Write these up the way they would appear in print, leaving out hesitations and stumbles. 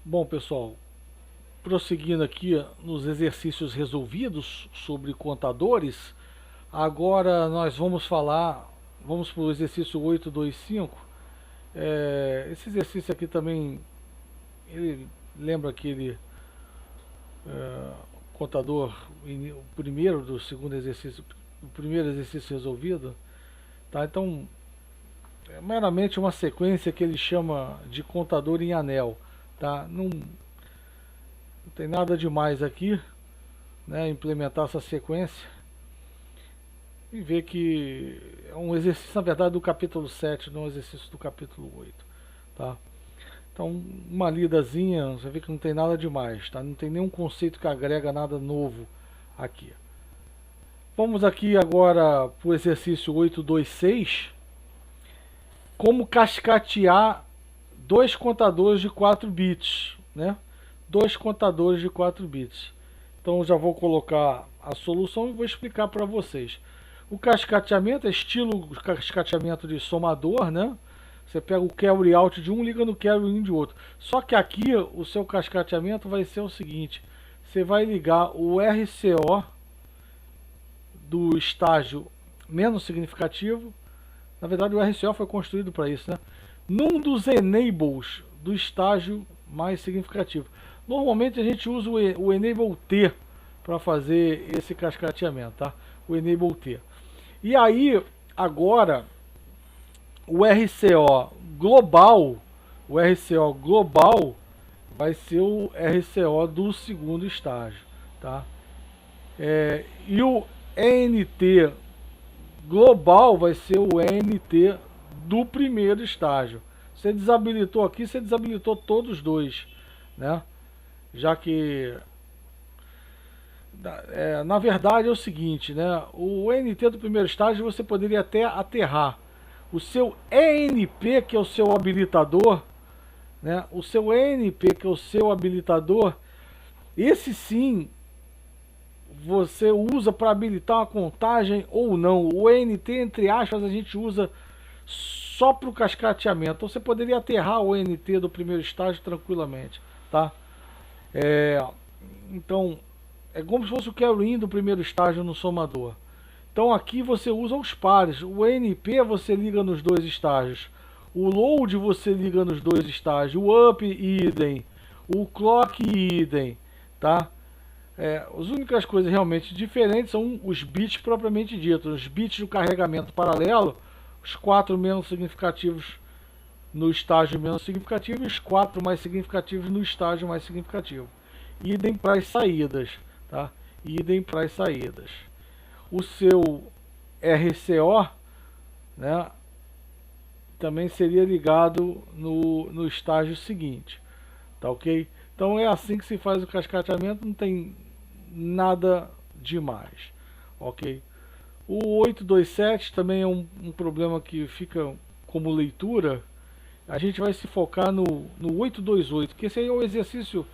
Bom, pessoal, prosseguindo aqui nos exercícios resolvidos sobre contadores, agora nós vamos para o exercício 825. Esse exercício aqui também, ele lembra aquele contador, o primeiro do segundo exercício, o primeiro exercício resolvido, tá? Então, é meramente uma sequência que ele chama de contador em anel, tá? Não tem nada demais aqui, né? Implementar essa sequência e ver que é um exercício, na verdade, do capítulo 7, não um exercício do capítulo 8, tá? Então, uma lidazinha, você vê que não tem nada demais, tá? Não tem nenhum conceito que agrega nada novo aqui. Vamos aqui agora para o exercício 826. Como cascatear dois contadores de 4 bits, né? Dois contadores de 4 bits. Então já vou colocar a solução e vou explicar para vocês. O cascateamento é estilo cascateamento de somador, né? Você pega o carry out de um, liga no carry in de outro. Só que aqui o seu cascateamento vai ser o seguinte: você vai ligar o RCO do estágio menos significativo. Na verdade, o RCO foi construído para isso, né? Num dos enables do estágio mais significativo. Normalmente a gente usa o enable T para fazer esse cascateamento, tá? O enable T. E aí, agora, o RCO global vai ser o RCO do segundo estágio, tá? E o ENT global vai ser o ENT do primeiro estágio. Você desabilitou aqui, você desabilitou todos os dois, né? Já que na verdade é o seguinte, né? O ENT do primeiro estágio você poderia até aterrar. O seu ENP, que é o seu habilitador, né? O seu ENP, que é o seu habilitador, esse sim você usa para habilitar uma contagem ou não. O ENT, entre aspas, a gente usa só para o cascateamento. Então você poderia aterrar o ENT do primeiro estágio tranquilamente, tá? Então, é como se fosse o carry-in do primeiro estágio no somador. Então aqui você usa os pares. O ENP você liga nos dois estágios. O load você liga nos dois estágios. O up, idem. O clock, idem, tá? As únicas coisas realmente diferentes são os bits propriamente ditos. Os bits do carregamento paralelo, os 4 menos significativos no estágio menos significativo e os 4 mais significativos no estágio mais significativo. Idem para as saídas, tá? Idem para as saídas. O seu RCO, né, também seria ligado no estágio seguinte, tá ok? Então é assim que se faz o cascateamento, não tem nada demais, ok? O 827 também é um problema que fica como leitura. A gente vai se focar no 828, que esse aí é o exercício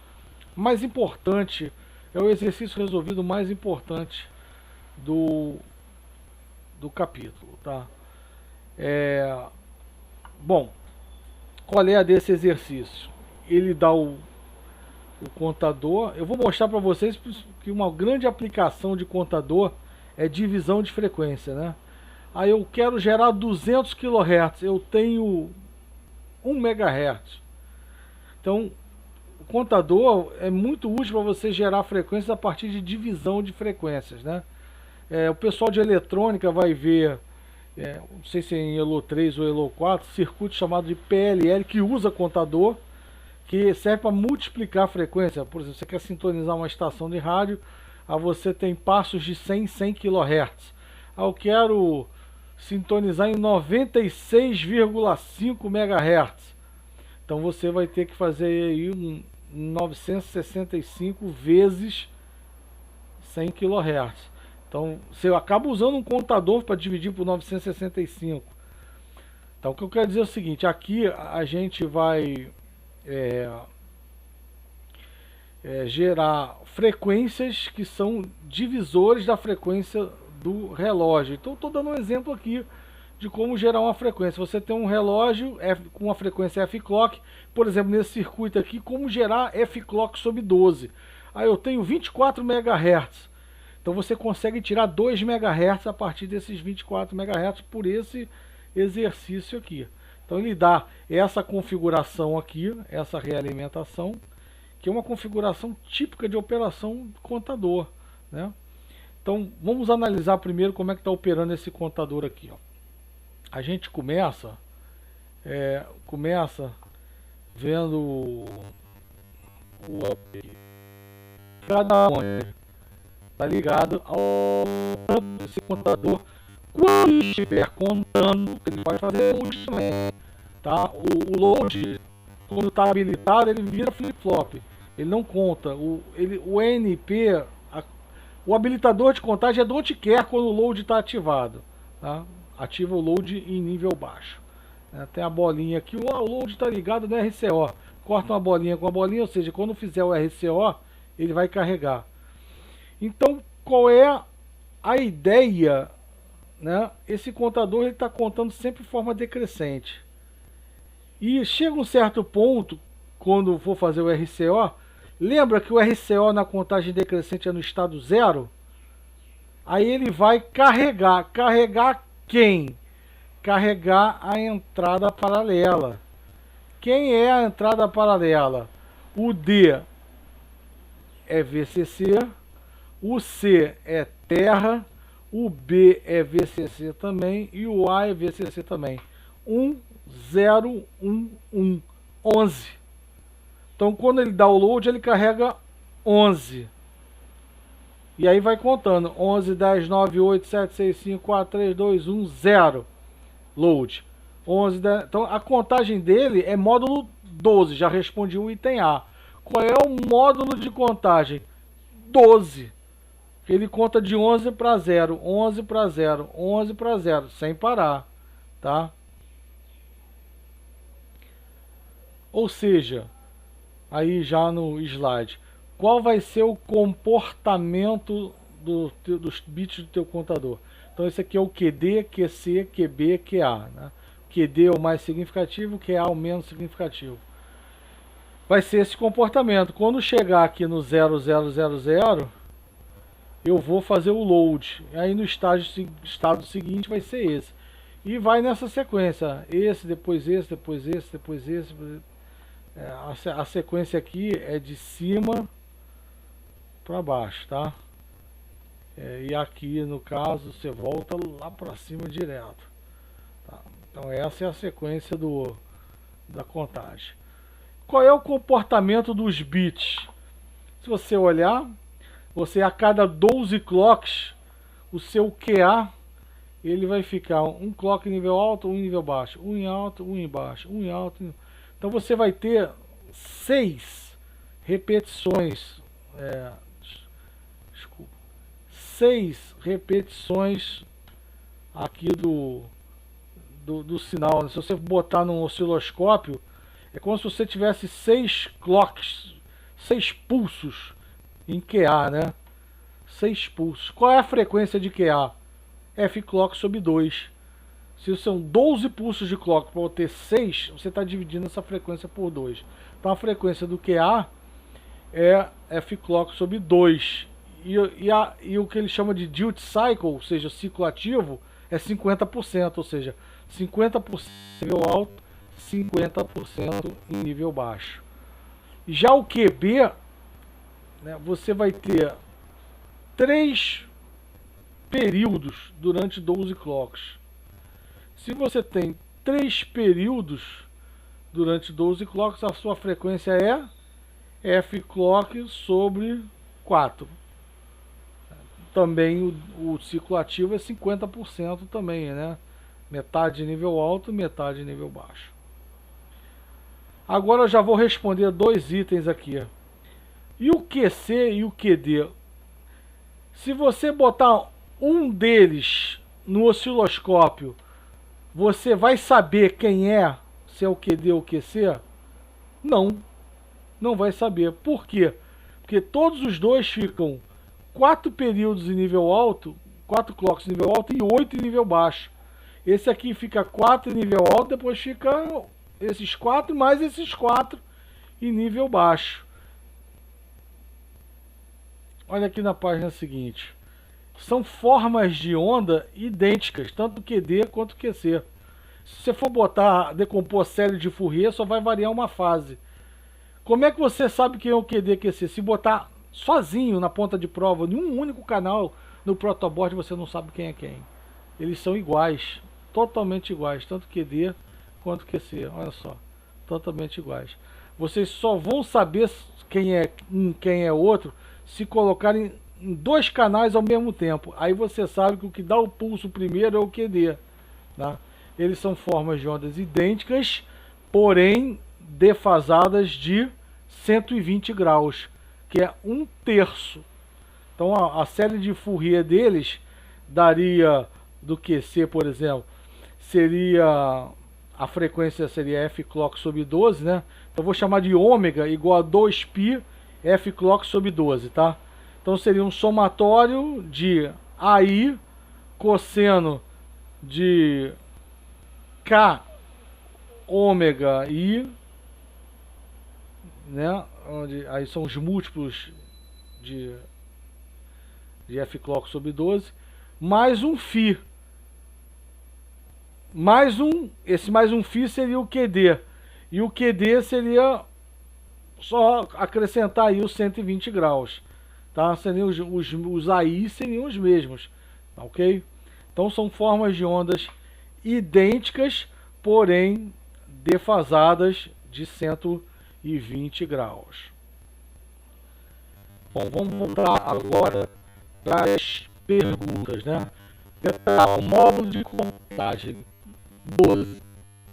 mais importante, é o exercício resolvido mais importante do capítulo, tá? Bom, qual é a desse exercício? Ele dá o contador. Eu vou mostrar para vocês que uma grande aplicação de contador é divisão de frequência, né? Aí eu quero gerar 200 kHz, eu tenho 1 MHz. Então, o contador é muito útil para você gerar frequências a partir de divisão de frequências, né? O pessoal de eletrônica vai ver, não sei se é em Elo 3 ou Elo 4, circuito chamado de PLL, que usa contador, que serve para multiplicar a frequência. Por exemplo, você quer sintonizar uma estação de rádio, aí você tem passos de 100 kHz. Aí eu quero sintonizar em 96,5 MHz. Então você vai ter que fazer aí 965 vezes 100 kHz. Então você acaba usando um contador para dividir por 965. Então o que eu quero dizer é o seguinte: aqui a gente vai gerar frequências que são divisores da frequência do relógio. Então estou dando um exemplo aqui de como gerar uma frequência. Você tem um relógio com uma frequência f-clock, por exemplo, nesse circuito aqui, como gerar f-clock sobre 12. Aí eu tenho 24 MHz. Então você consegue tirar 2 MHz a partir desses 24 MHz por esse exercício aqui. Então ele dá essa configuração aqui, essa realimentação, que é uma configuração típica de operação contador, né? Então vamos analisar primeiro como é que está operando esse contador aqui, ó. A gente começa vendo o cada um está ligado ao esse contador. Quando estiver contando, ele vai fazer load também, tá? O load, quando está habilitado, ele vira flip-flop, ele não conta. O NP, o habilitador de contagem é de onde quer quando o load está ativado, tá? Ativa o load em nível baixo. Tem a bolinha aqui, o load está ligado no RCO. Corta uma bolinha com a bolinha, ou seja, quando fizer o RCO, ele vai carregar. Então, qual é a ideia, né? Esse contador está contando sempre de forma decrescente. E chega um certo ponto, quando for fazer o RCO, lembra que o RCO na contagem decrescente é no estado 0? Aí ele vai carregar. Carregar quem? Carregar a entrada paralela. Quem é a entrada paralela? O D é VCC, o C é terra, o B é VCC também e o A é VCC também. 1, 0, 1, 1, 11. Então quando ele dá o load, ele carrega 11. E aí vai contando, 11, 10, 9, 8, 7, 6, 5, 4, 3, 2, 1, 0. Load. 11, 10. Então a contagem dele é módulo 12, já respondi o item A. Qual é o módulo de contagem? 12. Ele conta de 11 para 0, 11 para 0, 11 para 0, sem parar, tá? Ou seja, aí já no slide, qual vai ser o comportamento dos bits do teu contador? Então esse aqui é o QD, QC, QB, QA, né? QD é o mais significativo, QA é o menos significativo. Vai ser esse comportamento. Quando chegar aqui no 0000, eu vou fazer o load. Aí no estado seguinte vai ser esse. E vai nessa sequência. Esse, depois esse, depois esse, depois esse. A sequência aqui é de cima para baixo, tá? E aqui no caso você volta lá para cima direto, tá? Então essa é a sequência da contagem. Qual é o comportamento dos bits? Se você olhar, você a cada 12 clocks, o seu QA, ele vai ficar um clock em nível alto, um em nível baixo, um em alto, um em baixo, um em alto. Então você vai ter 6 repetições, 6 repetições aqui do sinal. Se você botar num osciloscópio, é como se você tivesse 6 clocks, 6 pulsos em QA, né? 6 pulsos. Qual é a frequência de QA? F-clock sobre 2. Se são 12 pulsos de clock para ter 6, você está dividindo essa frequência por 2. Então a frequência do QA é F-clock sobre 2. E o que ele chama de duty cycle, ou seja, ciclo ativo, é 50%, ou seja, 50% em nível alto, 50% em nível baixo. Já o QB, né, você vai ter 3 períodos durante 12 clocks. Se você tem 3 períodos durante 12 clocks, a sua frequência é F-clock sobre 4. Também o ciclo ativo é 50% também, né? Metade nível alto, metade nível baixo. Agora eu já vou responder 2 itens aqui. E o QC e o QD? Se você botar um deles no osciloscópio, você vai saber quem é, se é o QD ou o QC? Não, não vai saber. Por quê? Porque todos os dois ficam 4 períodos em nível alto, 4 clocks em nível alto e 8 em nível baixo. Esse aqui fica 4 em nível alto, depois fica esses 4 mais esses 4 em nível baixo. Olha aqui na página seguinte. São formas de onda idênticas, tanto QD quanto QC. Se você for decompor a série de Fourier, só vai variar uma fase. Como é que você sabe quem é o QD e QC? Se botar sozinho na ponta de prova, em um único canal no protoboard, você não sabe quem é quem. Eles são iguais, totalmente iguais, tanto QD quanto QC. Olha só, totalmente iguais. Vocês só vão saber quem é um, quem é outro, se colocarem em 2 canais ao mesmo tempo. Aí você sabe que o que dá o pulso primeiro é o QD. Tá? Eles são formas de ondas idênticas, porém defasadas de 120 graus, que é 1/3. Então a série de Fourier deles daria, do QC, por exemplo, seria, a frequência seria f clock sobre 12, né? Então eu vou chamar de ômega igual a 2π f clock sobre 12, tá? Então seria um somatório de AI cosseno de K ômega I, né? Onde aí são os múltiplos de f clock sobre 12, mais um φ. Esse mais um φ seria o QD. E o QD seria só acrescentar aí os 120 graus. Tá? Seriam os AI seriam os mesmos. Tá, ok? Então são formas de ondas idênticas, porém defasadas de 120 graus. Bom, vamos voltar agora para as perguntas, né? O módulo de contagem 12.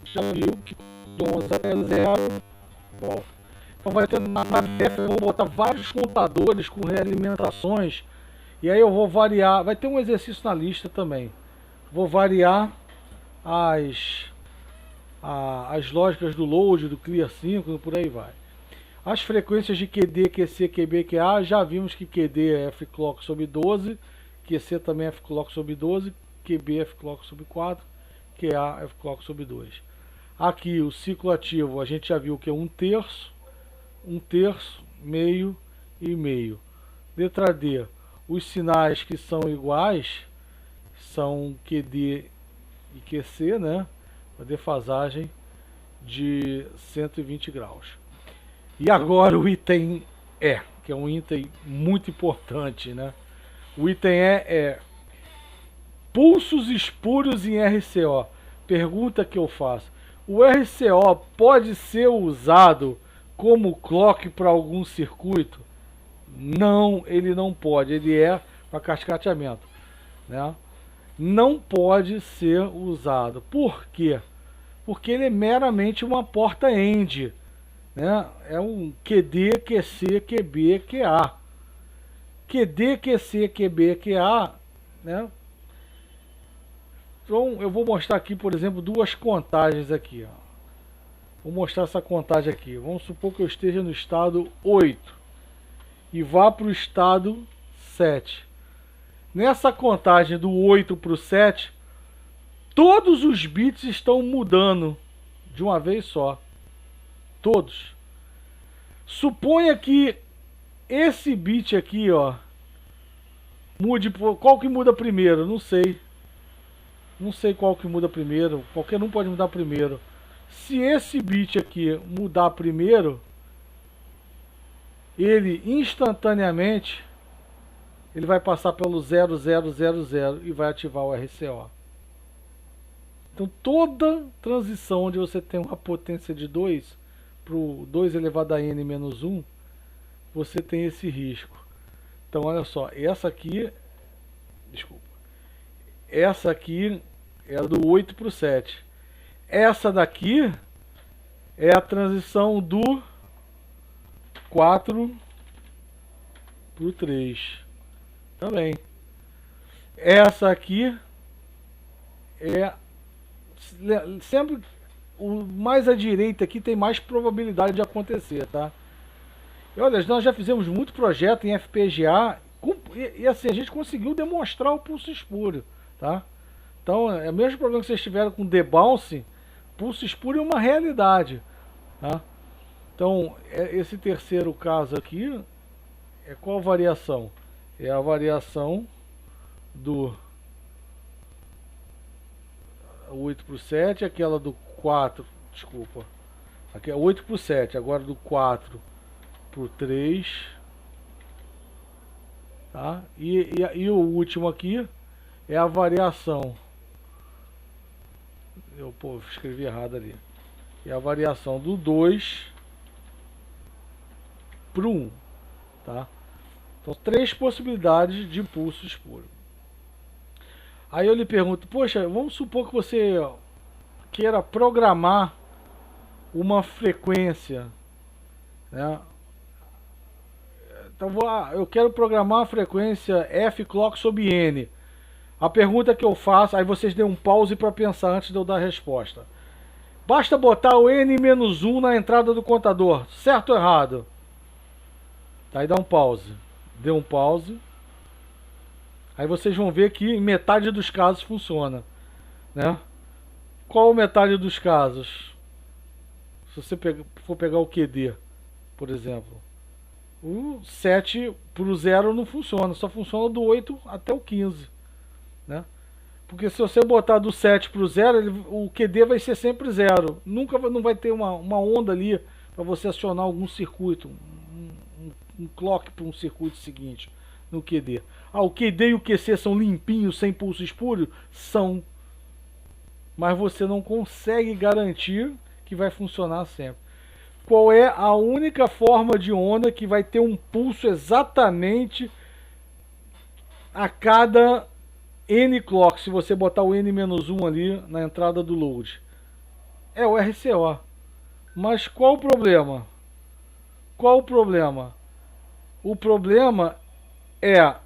Já viu que de 11 até 0. Bom, então vai ter na PDF, eu vou botar vários contadores com realimentações. E aí eu vou variar. Vai ter um exercício na lista também. Vou variar as lógicas do load, do clear 5 e por aí vai. As frequências de QD, QC, QB, QA, já vimos que QD é f clock sobre 12, QC também é f clock sobre 12, QB é f clock sobre 4, QA é f clock sobre 2. Aqui o ciclo ativo a gente já viu que é 1/3, 1/3, meio e meio. Letra D, os sinais que são iguais são QD e QC, né? A defasagem de 120 graus. E agora o item E, que é um item muito importante, né? O item E é pulsos espúrios em RCO. Pergunta que eu faço: o RCO pode ser usado como clock para algum circuito? Não, ele não pode. Ele é para cascateamento, né? Não pode ser usado. Por quê? Porque ele é meramente uma porta end, né? É um QD, QC, QB, QA. QD, QC, QB, QA, né? Então eu vou mostrar aqui, por exemplo, duas contagens aqui, ó. Vou mostrar essa contagem aqui. Vamos supor que eu esteja no estado 8 e vá para o estado 7. Nessa contagem do 8 para o 7, todos os bits estão mudando de uma vez só. Todos. Suponha que esse bit aqui, ó, mude. Qual que muda primeiro? Não sei. Não sei qual que muda primeiro. Qualquer um pode mudar primeiro. Se esse bit aqui mudar primeiro, ele instantaneamente ele vai passar pelo 0000 e vai ativar o RCO. Então toda transição onde você tem uma potência de 2 para o 2 elevado a n menos 1, você tem esse risco. Então olha só, essa aqui, desculpa, essa aqui é a do 8 para o 7. Essa daqui é a transição do 4 para o 3. Também. Essa aqui é sempre o mais à direita aqui tem mais probabilidade de acontecer, tá? E olha, nós já fizemos muito projeto em FPGA e assim a gente conseguiu demonstrar o pulso espúrio, tá? Então é o mesmo problema que vocês tiveram com debounce, pulso espúrio é uma realidade, tá? Então esse terceiro caso aqui é qual variação? É a variação do 8 para o 7, aquela do 4, desculpa, aqui é 8 para o 7, agora do 4 para o 3, tá? E o último aqui é a variação, eu escrevi errado ali, é a variação do 2 para o 1, tá? Então 3 possibilidades de pulso espúrio. Aí eu lhe pergunto, poxa, vamos supor que você queira programar uma frequência, né? Então eu quero programar a frequência F clock sobre N. A pergunta que eu faço, aí vocês dêem um pause para pensar antes de eu dar a resposta. Basta botar o N-1 na entrada do contador, certo ou errado? Aí dá um pause. Deu um pause. Aí vocês vão ver que em metade dos casos funciona, né? Qual metade dos casos? Se você for pegar o QD, por exemplo, o 7 para o 0 não funciona, só funciona do 8 até o 15, né? Porque se você botar do 7 para o 0, o QD vai ser sempre 0. Nunca não vai ter uma onda ali para você acionar algum circuito, um clock para um circuito seguinte no QD. Ah, o QD e o QC são limpinhos, sem pulso espúrio? São. Mas você não consegue garantir que vai funcionar sempre. Qual é a única forma de onda que vai ter um pulso exatamente a cada N clock, se você botar o N-1 ali na entrada do load? É o RCO. Mas qual o problema? Qual o problema? O problema é...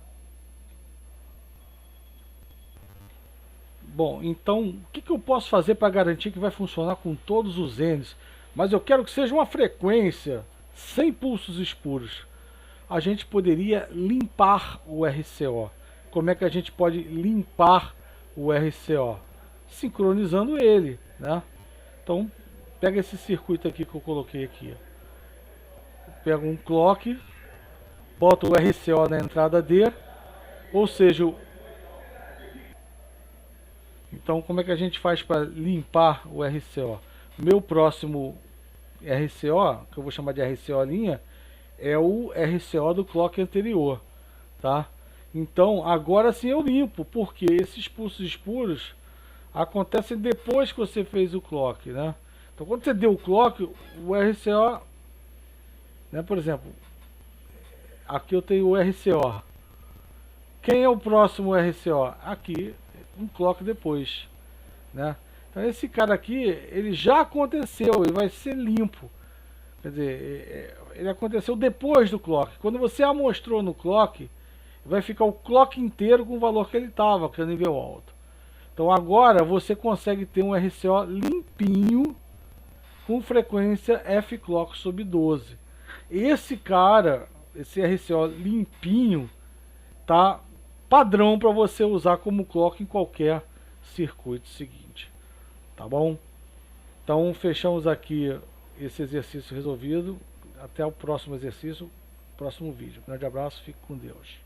Bom, então, o que eu posso fazer para garantir que vai funcionar com todos os N's? Mas eu quero que seja uma frequência sem pulsos espúrios. A gente poderia limpar o RCO. Como é que a gente pode limpar o RCO? Sincronizando ele, né? Então, pega esse circuito aqui que eu coloquei aqui. Pega um clock, bota o RCO na entrada D, ou seja, então como é que a gente faz para limpar o RCO? Meu próximo RCO, que eu vou chamar de RCO linha, é o RCO do clock anterior, tá? Então agora sim eu limpo, porque esses pulsos espúrios acontecem depois que você fez o clock, né? Então quando você deu o clock, o RCO, né, por exemplo, aqui eu tenho o RCO. Quem é o próximo RCO? Aqui, um clock depois, né? Então esse cara aqui, ele já aconteceu, ele vai ser limpo. Quer dizer, ele aconteceu depois do clock. Quando você amostrou no clock, vai ficar o clock inteiro com o valor que ele estava, que é nível alto. Então agora você consegue ter um RCO limpinho com frequência F clock sobre 12. Esse cara, esse RCO limpinho, tá padrão para você usar como clock em qualquer circuito seguinte, tá bom? Então fechamos aqui esse exercício resolvido. Até o próximo exercício, próximo vídeo. Grande abraço, fique com Deus.